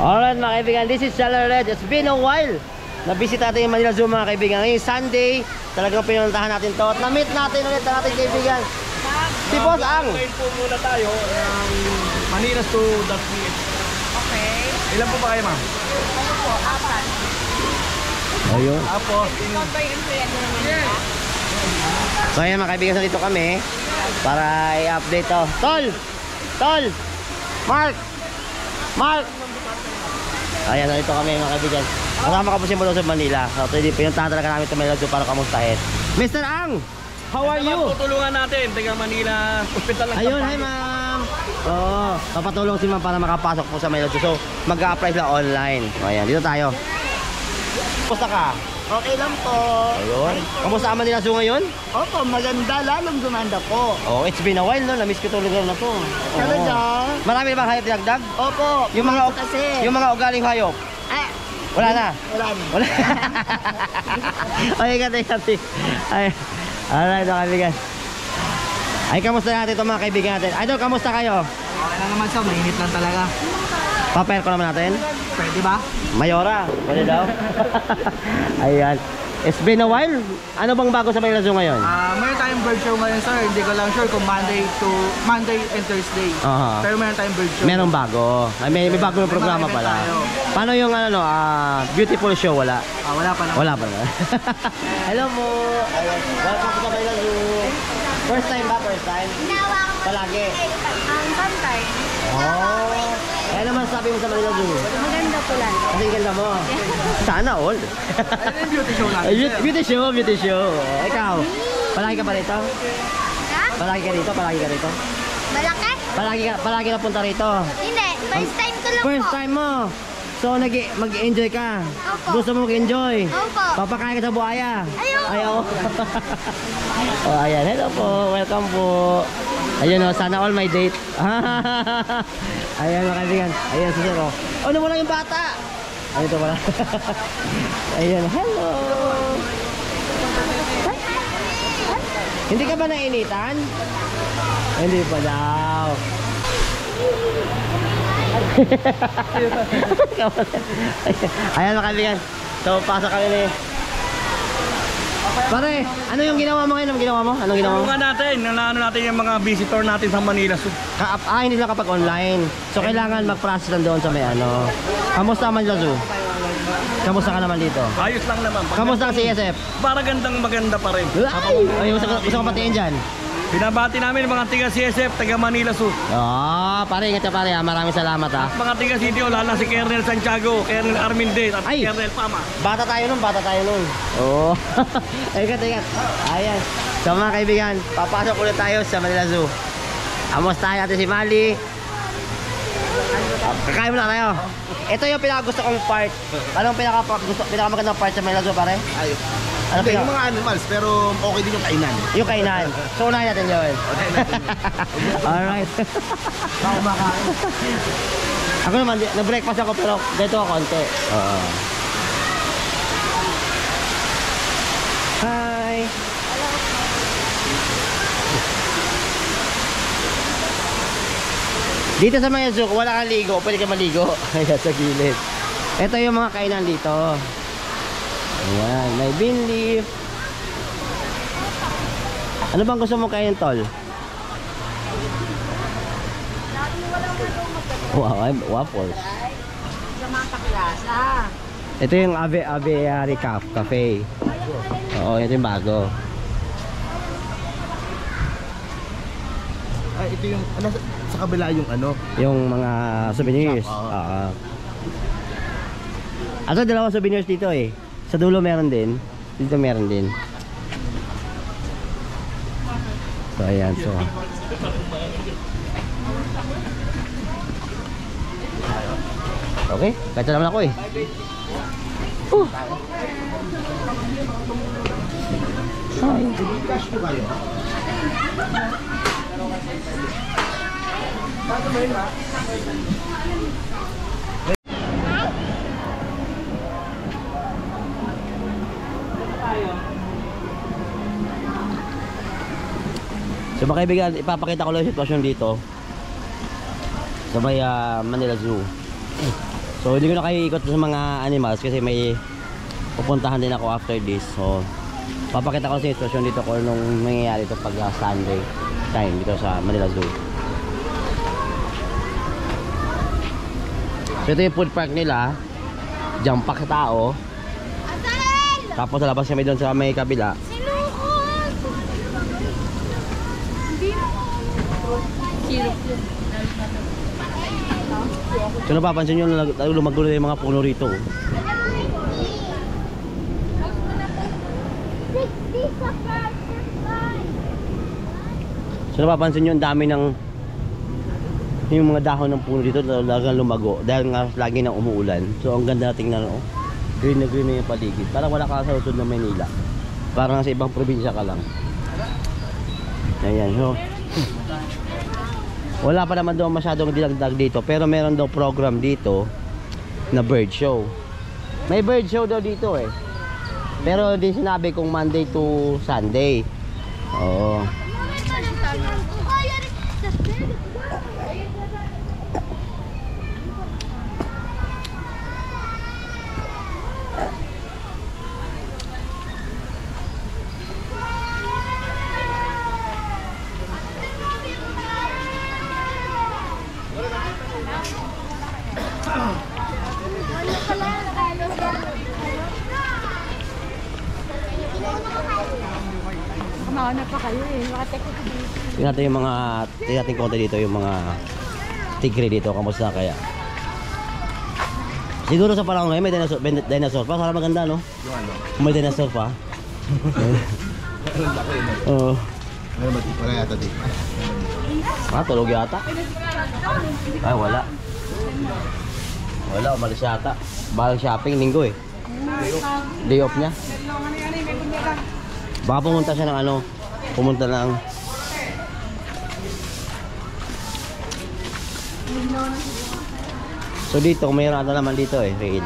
Alright mga kaibigan, this is Seller Red. It's been a while. Nabisit natin yung Manila Zoo mga kaibigan. Ngayong Sunday, talagang pinuntahan natin to. At na-meet natin ulit ang ating kaibigan. Si Boss Ang. Ngayon po muna tayo ng Manila Zoo.ph. Okay. Ilan po ba kayo, ma'am? Ano po? 4. Ayun. Tapos, Ikaw ba yung influencer naman nila? So ayan mga kaibigan, dito kami para i-update to. Tol! Tol! Mark! Mark! Ayan, dito kami mga kaibigan. Kasama ka po si Molo sa Manila. So pinuntahan talaga namin ito Manila Zoo para kamustahin. Mr. Ang! How are you? tutulungan natin. Taga Manila Hospital ng Ayun, hi ma'am! Oo, papatulong si ma'am para makapasok po sa Manila Zoo. So mag-a-apply sila online. O, ayan, dito tayo. Kumusta ka? Okay lang po. Ayun. Kamusta ang Manila Zoo ngayon? Opo, maganda. Lalong gumanda po. Oh, it's been a while no. Na-miss ko itong lugar na to. Talaga? Marami na bang hayop dinagdag? Opo. Yung mga kasi. yung mga ugaling hayop. Ah, Wala na. wala na. Wala. Ay, kati. Ay. Alright, mga kaibigan. Ay, kamusta natin itong mga kaibigan natin? Idol, kamusta kayo? Okay lang naman siya. Mainit lang talaga. Paper ko naman natin. Pwede ba? Mayora. Pwede daw. Ayan. It's been a while. Ano bang bago sa Manila Zoo ngayon? Mayroon tayong bird show ngayon, sir. Hindi ko lang sure kung Monday and Thursday. Aha. Pero mayroon tayong bird show. Merong bago. Ay, may bago ng programa May mga pala. event tayo. Paano yung beautiful show? Wala. Wala pa lang. Wala pa na. Hello mo. Ayan. Welcome to Manila Zoo. First time ba? First time? Palagi. Sometimes. Oh. Ano naman sabi mo sa Manila Zoo? Maganda po lang. Kasi ganda mo. Sana all. Ano yung beauty show natin, Ay, sir? beauty show, beauty show. Ikaw, palagi ka ba rito? Ha? Palagi ka rito? Palagi ka rito? Malaki? Palagi ka punta rito? Hindi. First time ko lang First po. time mo. So mag-enjoy ka. Opo. Gusto mo mag-enjoy. Opo. Papakain ka sa buhaya. Ayoko. Ayaw. Oh, ayan. Hello po. Welcome po. Ayun oh, sana all my date. Ayan mga kaibigan. Ayan si Sir. Oh, nawala yung bata. Ay, ito pala. Ayan. Hello. Hindi ka ba nainitan? Hindi pa daw. Ayan mga kaibigan. So pasok kami ni Pare, ano yung ginawa mo ngayon? Anong ginawa mo? Anong ginawa mo? tulungan natin. Nanaano natin yung mga visitor natin sa Manila Zoo. Hindi lang kapag online. So kailangan mag-process lang doon sa may ano. Kamusta man Manila Zoo? Kamusta ka naman dito? Ayos lang naman. Kamusta ang CSF? Para maganda pa rin. Ay, gusto ko patiin dyan. Binabati namin mga tiga CSF, taga Manila Zoo. Pare, ingat ka pare ha. Maraming salamat ha. Mga tiga City Hall, lalo na si Colonel Santiago, Colonel Armin Day, at Ay! Colonel Pama. Bata tayo nun. Oo. Ingat. Ayan. So mga kaibigan, papasok ulit tayo sa Manila Zoo. Amustahin natin si Mali. Kakain muna tayo. Ito yung pinakagusto kong part. Anong pinakamagandang part sa Manila Zoo pare? Ayos. Ano Hindi, pinaka- yung mga animals, pero okay din yung kainan. Yung kainan. So unahin natin yun. Okay natin. Alright. Ako makain. Ako naman, nag-breakfast ako pero dito ako konti. Hi. Dito sa mga zoo, wala kang ligo, pwede ka maligo. Ayan, sa gilid. Ito yung mga kainan dito. Ayan, may bean leaf. Ano bang gusto mong kainin, Tol? Wow, waffles. Sa mga kaklasa. Ito yung Aviary Cafe. Oo, ito yung bago. Ay, ito yung, sa kabila yung ano. Yung mga souvenirs. Oo. Ato dalawang souvenirs dito eh. Sa dulo meron din. Dito meron din. So ayan, so. Okay, kahit naman ako eh. Hi. Cash po kayo. So mga kaibigan, ipapakita ko lang yung sitwasyon dito sa may Manila Zoo. So hindi ko na kayo ikot sa mga animals kasi may pupuntahan din ako after this. So papakita ko sa sitwasyon dito kung anong mangyayari ito pag Sunday time dito sa Manila Zoo. So ito yung food park nila. Diyan pa sa tao. Tapos sa labas kami doon sa may kabila. So napapansin nyo na lumagulo na yung mga puno rito. So napapansin nyo ang dami ng yung mga dahon ng puno dito talagang lumago dahil nga lagi nang umuulan. So ang ganda nating na green na yung paligid. Parang wala ka sa lungsod ng Maynila. Parang sa ibang probinsya ka lang. Ayan, so wala pa naman daw masyadong dilagdag dito, pero meron daw program dito na bird show. May bird show daw dito eh. Pero di sinabi kung Monday to Sunday. Oo. Kumahanap pa kayo eh. Makateknik dito. Tingnan natin yung mga tingnan konti dito yung mga tigre dito. Kamusta kaya? Siguro sa panahon ngayon may dinosaur pa. Sana maganda no? May dinosaur pa. Oo. Wala yata dito. Tulog yata. Ay wala. Wala, umalis yata. Balang shopping linggo eh. Day off niya. Baka pumunta siya ng ano, pumunta ng so dito, mayroon ata naman dito eh, rated.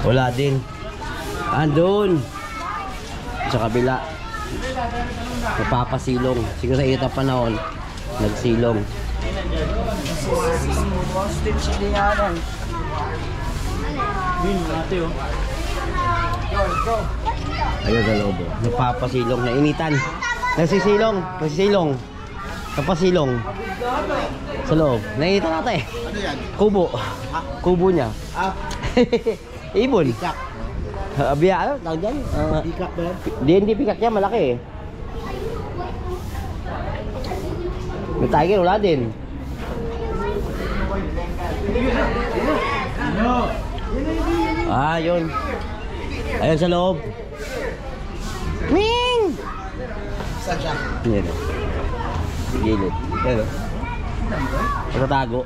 Wala din. Andun sa kabila. Napapasilong. Siguro sa ito panahon nagsilong. Ayun sa loob. Napapasilong. Nainitan. Nagsisilong. Napasilong. Sa loob. Nainitan natin eh. Ano yan? Kubo. Kubo niya. Ibon. Pikak. Abiya, ano? Tawag dyan? Pikak ba yan? Hindi pikak niya, malaki eh. May tiger, wala din. Ah, yun. Ayun sa loob. Ming! Saan siya? Yan o. Gilid. Yan o. Patatago.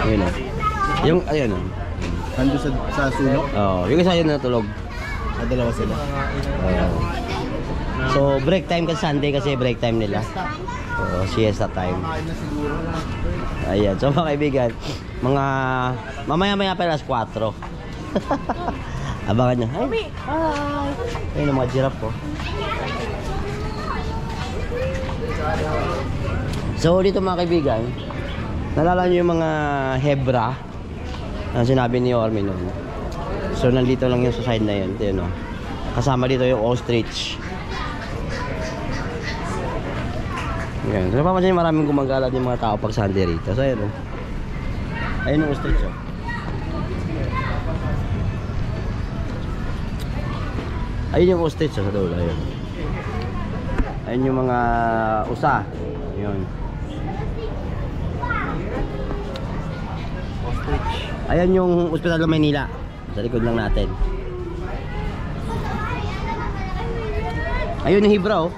Ayun o. Yung, ayun o. Nandun sa sulok? Oo, yung isa yun natulog. Dalawa sila. So, break time kasi Sunday kasi break time nila. So, siesta time. Kain na siguro. Ayan, so mga kaibigan, mga mamaya-maya pa alas 4. Abangan nyo. Hi! Ayun ang mga giraffe po. So dito mga kaibigan, nalala nyo yung mga hebra na sinabi ni Orme noon. So nandito lang yung sa side na yun. Ito yun, no? Kasama dito yung ostrich. Yan. So napapansin nyo maraming gumagala yung mga tao pag Sunday rito. So ayun, no? Ayun yung ostrich, oh. Ayun yung ostrich, oh, sa dulo. Ayun. Ayun yung mga usa. Ayun. Ostrich. Ayan yung Ospital ng Maynila. Sa likod lang natin. Ayun yung hibra, oh.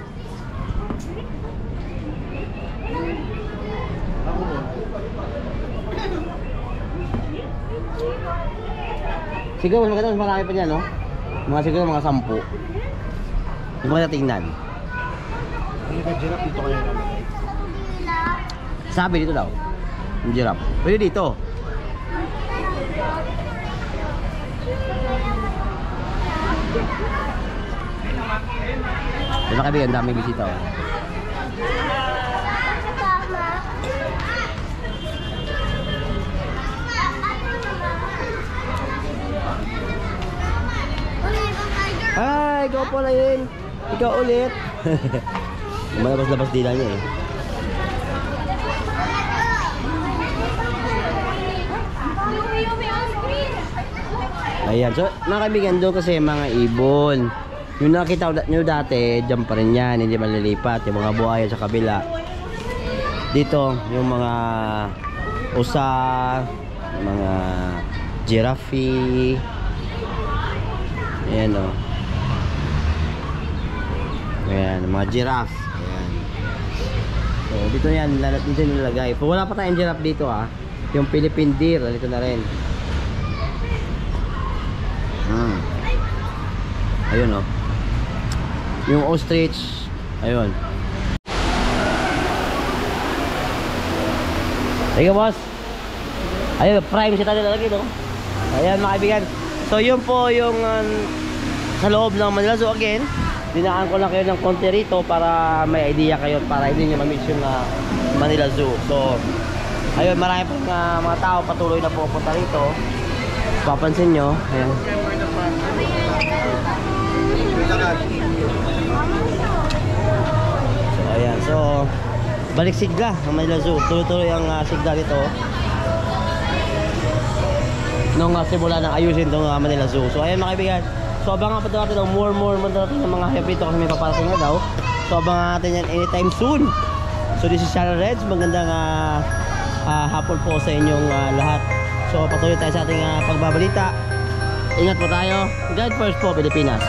Siguro mas maganda, mas marami pa dyan, no? Mga siguro mga 10. Yung mga natingnan. Yung giraffe dito kayo naman. Sabi dito daw. Yung giraffe. Pwede dito. Ito na kaibigan, daming bisita. Oh. Ay, ikaw pala yun. Ikaw ulit. Malabas-labas dila niya eh. Ayan, so mga kaibigan, doon kasi mga ibon. Yung nakita nyo dati, dyan pa rin yan, hindi malilipat. Yung mga buhaya sa kabila. Dito, yung mga usa, mga giraffe. Ayan o. Ayan, mga giraffe. Ayan. So, dito yan, dito nilagay. Pero wala pa tayong giraffe dito ha. Yung Philippine deer, dito na rin. Ayun oh. Yung ostrich, ayun. Sige boss. Ayun, prime siya tayo lagi no. Ayan mga kaibigan. So yun po yung sa loob ng Manila Zoo again. Dinaan ko lang kayo ng konti rito para may idea kayo, para hindi nyo ma-miss yung Manila Zoo. So ayun, marami pong mga tao patuloy na pupunta rito. Papansin nyo, ayan. So ayan, so balik sigla ang Manila Zoo. Tuloy-tuloy ang sigla dito nung simula na ayusin itong Manila Zoo. So ayan mga kaibigan, so abangan pa natin ng more natin ng mga hype dito kasi may paparating na daw. So abangan natin yan anytime soon. So this is Channel Reds. Magandang hapon po sa inyong lahat. So patuloy tayo sa ating pagbabalita. Ingat po tayo. God first po, Pilipinas.